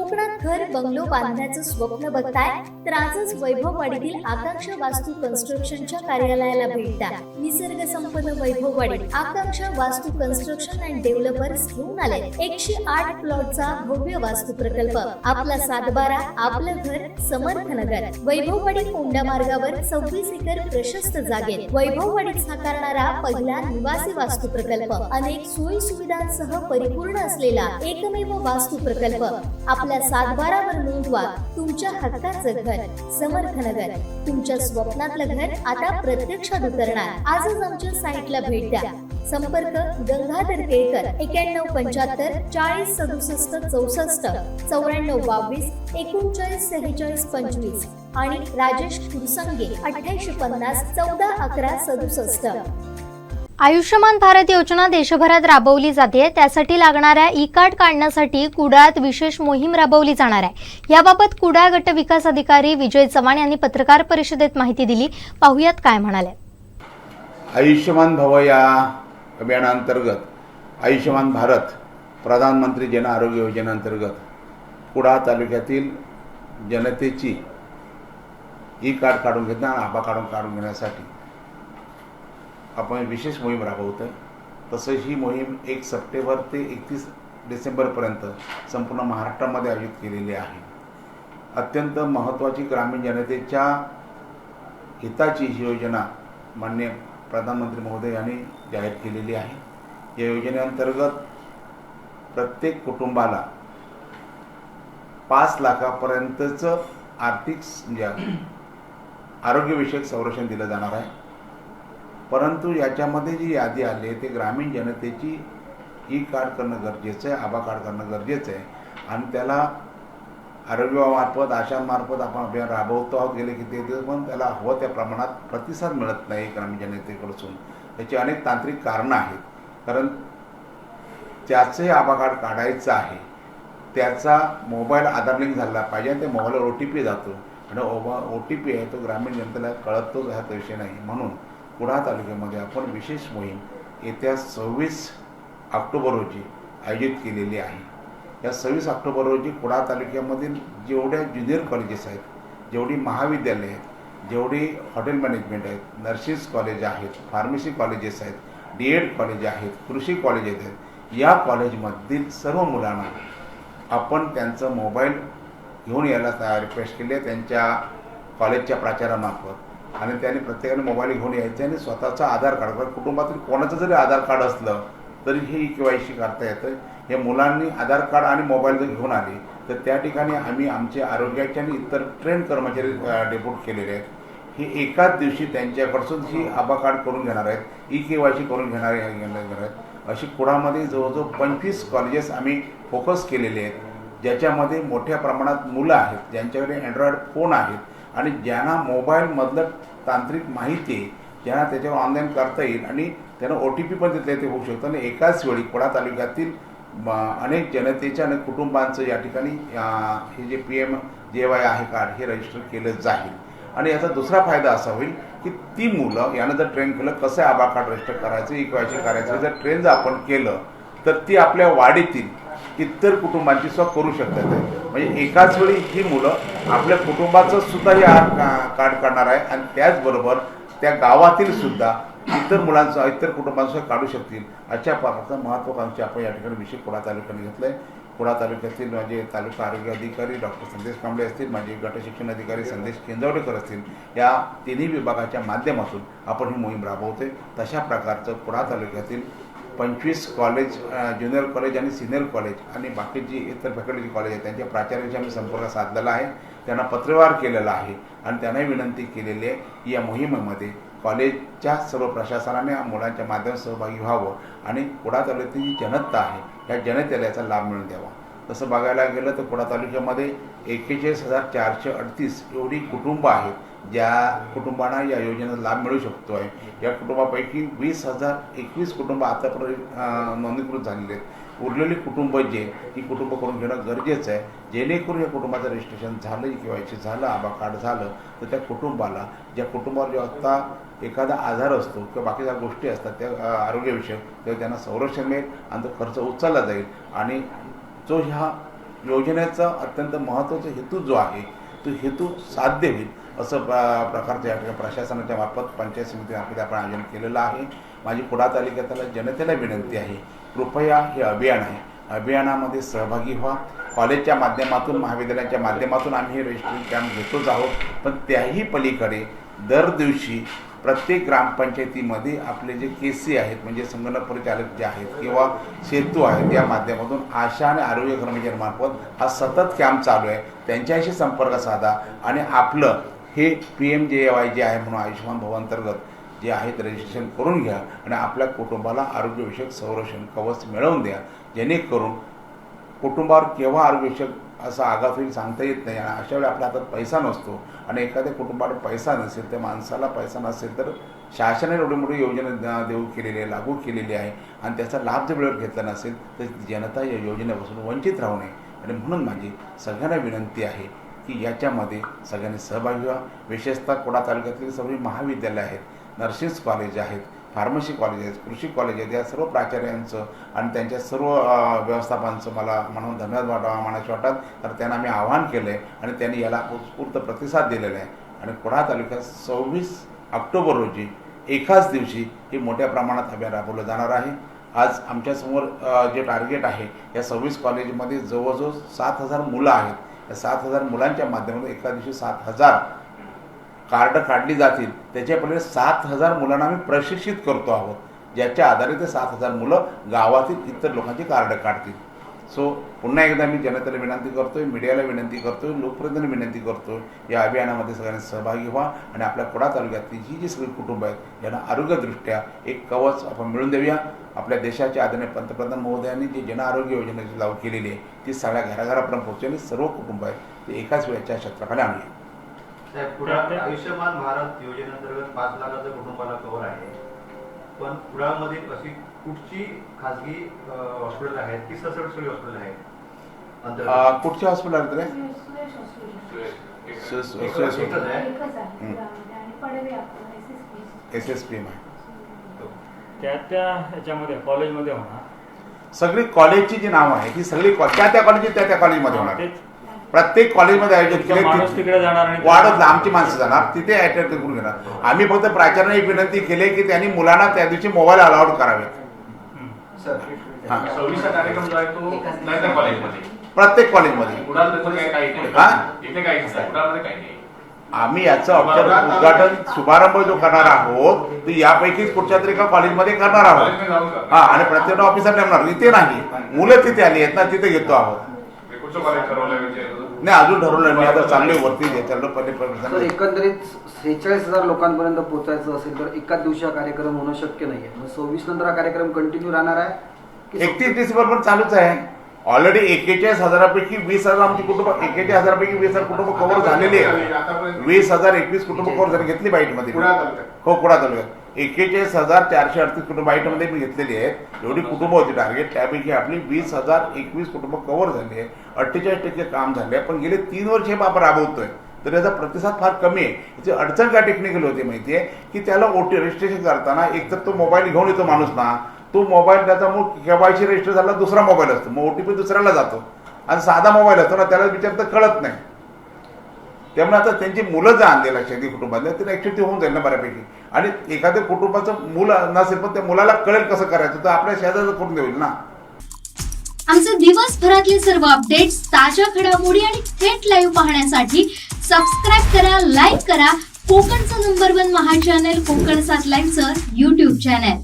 कोकणात घर बंगलो बांधण्याचं स्वप्न बघताय तर आजच वैभववाडीतील आकांक्षा वास्तू कन्स्ट्रक्शनच्या कार्यालयाला भेट द्या। निसर्ग संपन्न वैभववाडी आकांक्षा वास्तू कन्स्ट्रक्शन अँड डेव्हलपर्स घेऊन आले 108 प्लॉटचा भव्य वास्तू प्रकल्प। आपला सातबारा, आपलं घर, समर्थ नगर। वैभववाडी कोंडा मार्गावर 26 एकर प्रशस्त जागेत वैभववाडीत साकारणारा पहिला निवासी वास्तू प्रकल्प। अनेक सोयी सुविधांसह परिपूर्ण असलेला एकमेव वास्तू प्रकल्प। आपल्या सातबारावर नोंदवा तुमच्या हक्काचं घर, समर्थ नगर। तुमच्या स्वप्नातलं घर आता प्रत्यक्षात उतरणार। आजच आमच्या साईटला भेट द्या। संपर्क गंगाधर केळकर 9175 40 67 64 94 22 39 46 25 आणि राजेश कुरसंगे 8850 14 11 67। आयुष्यमान भारत योजना देशभरात राबवली जाते। त्यासाठी लागणाऱ्या ई कार्ड काढण्यासाठी कुडाळात विशेष मोहीम राबवली जाणार आहे। याबाबत कुडाळ गट विकास अधिकारी विजय चव्हाण यांनी पत्रकार परिषदेत माहिती दिली। पाहुयात काय म्हणाले। आयुष्यमान भव या अभियानांतर्गत आयुष्यमान भारत प्रधानमंत्री जन आरोग्य योजनेअंतर्गत कुडाळ तालुक्यातील जनतेची ई कार्ड काढून घेणं आणि आभा काढून घेण्यासाठी आपण विशेष मोहीम राबवतोय। तसंच ही मोहीम 1 सप्टेंबर ते 31 डिसेंबरपर्यंत संपूर्ण महाराष्ट्रामध्ये आयोजित केलेली आहे। अत्यंत महत्त्वाची ग्रामीण जनतेच्या हिताची ही योजना माननीय प्रधानमंत्री महोदय यांनी जाहीर केलेली आहे। या योजनेअंतर्गत प्रत्येक कुटुंबाला 5 लाखापर्यंतचं आर्थिक आरोग्यविषयक संरक्षण दिलं जाणार आहे। परंतु याच्यामध्ये जी यादी आली ते ग्रामीण जनतेची ई कार्ड करणं गरजेचं आहे, आभा कार्ड करणं गरजेचं आहे आणि त्याला आरोग्यामार्फत आशांमार्फत आपण अभियान राबवतो आहोत गेले किती दिवस, पण त्याला हवं त्या प्रमाणात प्रतिसाद मिळत नाही ग्रामीण जनतेकडून। त्याची अनेक तांत्रिक कारणं आहेत। कारण त्याचे आभा कार्ड काढायचं आहे, त्याचा मोबाईल आधार लिंक झाला पाहिजे आणि त्या मोबाईलवर OTP जातो आणि OTP आहे तो ग्रामीण जनतेला कळतोच ह्याचा विषय नाही। म्हणून कुडाळ तालुक्यामध्ये आपण विशेष मोहीम येत्या 26 ऑक्टोबर रोजी आयोजित केलेली आहे। या 26 ऑक्टोबर रोजी कुडाळ तालुक्यामधील जेवढ्या ज्युनियर कॉलेजेस आहेत, जेवढी महाविद्यालय आहेत, जेवढी हॉटेल मॅनेजमेंट आहेत, नर्सिंग कॉलेज आहेत, फार्मसी कॉलेजेस आहेत, DED कॉलेज आहेत, कृषी कॉलेज आहेत, या कॉलेजमधील सर्व मुलांना आपण त्यांचं मोबाईल घेऊन यायला रिक्वेस्ट केली आहे त्यांच्या कॉलेजच्या प्राचार्यामार्फत आणि त्यांनी प्रत्येकाने मोबाईल घेऊन यायचे आणि स्वतःचा आधार कार्ड, कुटुंबातील कोणाचं जरी आधार कार्ड असलं तरी हे KYC करता येतं। हे मुलांनी आधार कार्ड आणि मोबाईल जर घेऊन आले तर त्या ठिकाणी आम्ही आमचे आरोग्याचे आणि इतर ट्रेन कर्मचारी डेप्यूट केलेले आहेत। हे एकाच दिवशी त्यांच्याकडून ही आभा कार्ड करून घेणार आहेत, KYC करून घेणार आहेत। अशी कुडाळमध्ये जवळजवळ 25 कॉलेजेस आम्ही फोकस केलेले आहेत, ज्याच्यामध्ये मोठ्या प्रमाणात मुलं आहेत, ज्यांच्याकडे अँड्रॉइड फोन आहेत आणि ज्यांना मोबाईलमधलं तांत्रिक माहिती आहे, ज्यांना त्याच्यावर ऑनलाईन करता येईल आणि त्यांना OTP पण तिथले ते होऊ शकतं आणि एकाच वेळी कुडाळ तालुक्यातील अनेक जनतेच्या आणि कुटुंबांचं या ठिकाणी हे जे PMJY आहे कार्ड हे रजिस्टर केलं जाईल। आणि याचा दुसरा फायदा असा होईल की ती मुलं यानं जर ट्रेन केलं कसं आभा कार्ड रजिस्टर करायचं, KYC करायचं, जर ट्रेन जर आपण केलं तर ती आपल्या वाडीतील इतर कुटुंबांची सोय करू शकतात। म्हणजे एकाच वेळी ही मुलं आपल्या कुटुंबाचं सुद्धा हे कार्ड काढणार आहे आणि त्याचबरोबर त्या गावातील सुद्धा इतर मुलांचं इतर कुटुंबांसह काढू शकतील। अशा प्रकारचं महत्त्वाकांक्षी आपण या ठिकाणी विषय कुडाळ तालुक्याने घेतलं आहे। कुडाळ तालुक्यातील माझे तालुका आरोग्य अधिकारी डॉक्टर संदेश कांबळे असतील, माझे गट शिक्षण अधिकारी संदेश केंजवडेकर असतील, या तिन्ही विभागाच्या माध्यमातून आपण ही मोहीम राबवतोय। तशा प्रकारचं कुडाळ तालुक्यातील 25 कॉलेज, ज्युनियर कॉलेज आणि सिनियर कॉलेज आणि बाकीची इतर फॅकल्टी कॉलेज आहेत त्यांच्या प्राचार्यांशी आम्ही संपर्क साधलेला आहे, त्यांना पत्रव्यवहार केलेला आहे आणि त्यांनाही विनंती केलेली आहे या मोहिमेमध्ये कॉलेजच्या सर्व प्रशासनाने मुलांच्या माध्यमात सहभागी व्हावं आणि कुडाळ तालुक्यातील जी जनता आहे या जनतेला याचा लाभ मिळून द्यावा। तसं बघायला गेलं तर कुडाळ तालुक्यामध्ये 41,438 एवढी कुटुंबं आहेत ज्या कुटुंबांना या योजनेचा लाभ मिळू शकतो आहे। या कुटुंबापैकी 20,021 कुटुंब आतापर्यंत नोंदणीकृत झालेले आहेत। उरलेली कुटुंब जे ही कुटुंब करून घेणं गरजेचं आहे, जेणेकरून या कुटुंबाचं रजिस्ट्रेशन झालं, KYC झालं, आभा कार्ड झालं तर त्या कुटुंबाला, ज्या कुटुंबावर जो आता एखादा आजार असतो किंवा बाकीच्या गोष्टी असतात त्या आरोग्यविषयक, तेव्हा त्यांना संरक्षण मिळेल आणि तो खर्च उचलला जाईल आणि जो ह्या योजनेचा अत्यंत महत्त्वाचा हेतू जो आहे तो हेतू साध्य होईल असं प्रकारच्या या ठिकाणी प्रशासनाच्या मार्फत पंचायत समितीमार्फत आपण आयोजन केलेलं आहे. माझी कुडाळ तालुक्यातल्या जनतेला विनंती आहे, कृपया हे अभियान आहे, अभियानामध्ये सहभागी व्हा. कॉलेजच्या माध्यमातून, महाविद्यालयाच्या माध्यमातून आम्ही हे रजिस्ट्रेशन कॅम्प घेतोच आहोत, पण त्याही पलीकडे दर दिवशी प्रत्येक ग्रामपंचायतीमध्ये आपले जे KC आहेत म्हणजे संगणक परिचालक जे आहेत किंवा सेतू आहेत या माध्यमातून आशा आणि आरोग्य कर्मचाऱ्यांमार्फत हा सतत कॅम्प चालू आहे. त्यांच्याशी संपर्क साधा आणि आपलं हे PMJAY जे आहे म्हणून आयुष्यमान भाऊ अंतर्गत जे आहेत रजिस्ट्रेशन करून घ्या आणि आपल्या कुटुंबाला आरोग्यविषयक संरक्षण कवच मिळवून द्या, जेणेकरून कुटुंबावर केव्हा आरोग्यविषयक असा आघात होईल सांगता येत नाही. आणि अशा वेळी आपल्या हातात पैसा नसतो आणि एखाद्या कुटुंबाला पैसा नसेल, त्या माणसाला पैसा नसेल तर शासनाने एवढी मोठी योजना देऊ केलेली आहे, लागू केलेली आहे आणि त्याचा लाभ जर वेळेवर घेतला नसेल तर जनता या योजनेपासून वंचित राहू नये. आणि म्हणून माझी सगळ्यांना विनंती आहे की याच्यामध्ये सगळ्यांनी सहभागी व्हा. विशेषतः कुडाळ तालुक्यातली सगळी महाविद्यालय आहेत, नर्सिंग कॉलेज आहेत, फार्मसी कॉलेज आहेत, कृषी कॉलेज आहेत, या सर्व प्राचार्यांचं आणि त्यांच्या सर्व व्यवस्थापनाचं मला म्हणून धन्यवाद मानायचे वाटतात. तर त्यांना आम्ही आवाहन केलं आहे आणि त्यांनी याला उत्स्फूर्त प्रतिसाद दिलेला आहे. आणि कुडाळ तालुक्यात 26 ऑक्टोबर रोजी एकाच दिवशी हे मोठ्या प्रमाणात अभियान राबवलं जाणार आहे. आज आमच्यासमोर जे टार्गेट आहे या 26 कॉलेजमध्ये जवळजवळ 7,000 मुलं आहेत. या 7,000 मुलांच्या माध्यमातून एका दिवशी 7,000 कार्ड काढली जातील. त्याच्यापहिले 7,000 मुलांना आम्ही प्रशिक्षित करतो आहोत, ज्याच्या आधारे ते 7,000 मुलं गावातील इतर लोकांची कार्ड काढतील. सो पुन्हा एकदा मी जनतेला विनंती करतोय, मीडियाला विनंती करतोय, लोकप्रतिनिधींना विनंती करतोय, या अभियानामध्ये सगळ्यांनी सहभागी व्हा आणि आपल्या कुडाळ तालुक्यातली जी सगळी कुटुंब आहेत यांना आरोग्यदृष्ट्या एक कवच आपण मिळवून देऊया. आपल्या देशाच्या आदरणीय पंतप्रधान महोदयांनी जी जन आरोग्य योजना लागू केलेली आहे ती सगळ्या घराघरापर्यंत पोहोचवली. सर्व कुटुंब आहेत ते एकाच वेळेच्या क्षेत्राखाली आणली. आयुष्यमान भारत योजनेअंतर्गत 5 लाखाचं कुटुंबाला कव्हर आहे, पण कुडाळमध्ये अशी कुठची खाजगी हॉस्पिटल आहेत की सरसकट हॉस्पिटल आहेत? कुठचे हॉस्पिटल आहेत रे? SSPM आहे. त्या ह्याच्यामध्ये कॉलेजमध्ये होणार. सगळी कॉलेजची जी नावं आहे ती सगळी त्या कॉलेज त्या कॉलेजमध्ये होणार. प्रत्येक कॉलेजमध्ये आयोजित माणूस तिकडे जाणार आणि वाढत आमची माणसं जाणार तिथे अटेंड करून घेणार. आम्ही फक्त प्राचार्यांना एक विनंती केली की त्यांनी मुलांना त्या दिवशी मोबाईल अलाउड करावेत. सव्वीसचा कार्यक्रम जो आहे तो नाही त्या कॉलेजमध्ये, प्रत्येक कॉलेजमध्ये. आम्ही याचं उद्घाटन शुभारंभ जो करणार आहोत तो यापैकीच कुठच्या तरी एका कॉलेजमध्ये करणार आहोत. आणि प्रत्येक ऑफिसर नेमणार, इथे नाही, मुलं तिथे आली आहेत ना, तिथे घेतो आहोत. नाही अजून ठरवलं नाही, आता चांगले वरती सर, एकंदरीत 46,000 लोकांपर्यंत पोहोचायचं असेल तर एकाच दिवशी हा कार्यक्रम होणं शक्य नाहीये. 26 नंतर हा कार्यक्रम कंटिन्यू राहणार आहे. 31 डिसेंबर पण चालूच आहे. ऑलरेडी 41,000पैकी 20,000 आमची कुटुंब, 41,000पैकी 20,000 कुटुंब कव्हर झालेली आहे. 20,021 कुटुंब कव्हर झाले, घेतली बाईटमध्ये. हो, कुडाळ तालुक्यात 41,438 कुटुंब बाईटमध्ये मी घेतलेली आहेत. एवढी कुटुंब होती टार्गेट, त्यापैकी आपली 20,021 कुटुंब कव्हर झाले, 48% काम झाले. पण गेले 3 वर्ष हे आपण राबवतोय तर याचा प्रतिसाद फार कमी आहे. याची अडचण काय टेक्निकल होती माहिती आहे की त्याला रजिस्ट्रेशन करताना एकतर तो मोबाईल घेऊन येतो माणूस ना, तो मोबाईल त्याचा मग KYC रजिस्टर झाला दुसरा मोबाईल असतो, मग OTP दुसऱ्याला जातो आणि साधा मोबाईल असतो ना त्याला विचारतं कळत नाही. त्यामुळे आता त्यांची मुलं जर आणले लक्षात कुटुंबातल्या तर ऍक्च्युअली होऊन जाईल ना बऱ्यापैकी. आणि एखाद्या कुटुंबाचं मुलं नसेल पण त्या मुलाला कळेल कसं करायचं तर आपल्या शेजारचं करून देईल ना. आमचे दिवसभरातले सर्व अपडेट्स, ताज्या घडामोडी आणि थेट लाईव्ह पाहण्यासाठी सबस्क्राईब करा, लाईक करा कोकणचं नंबर 1 महा चॅनल कोकण 7 लाईव्हचं YouTube चॅनल.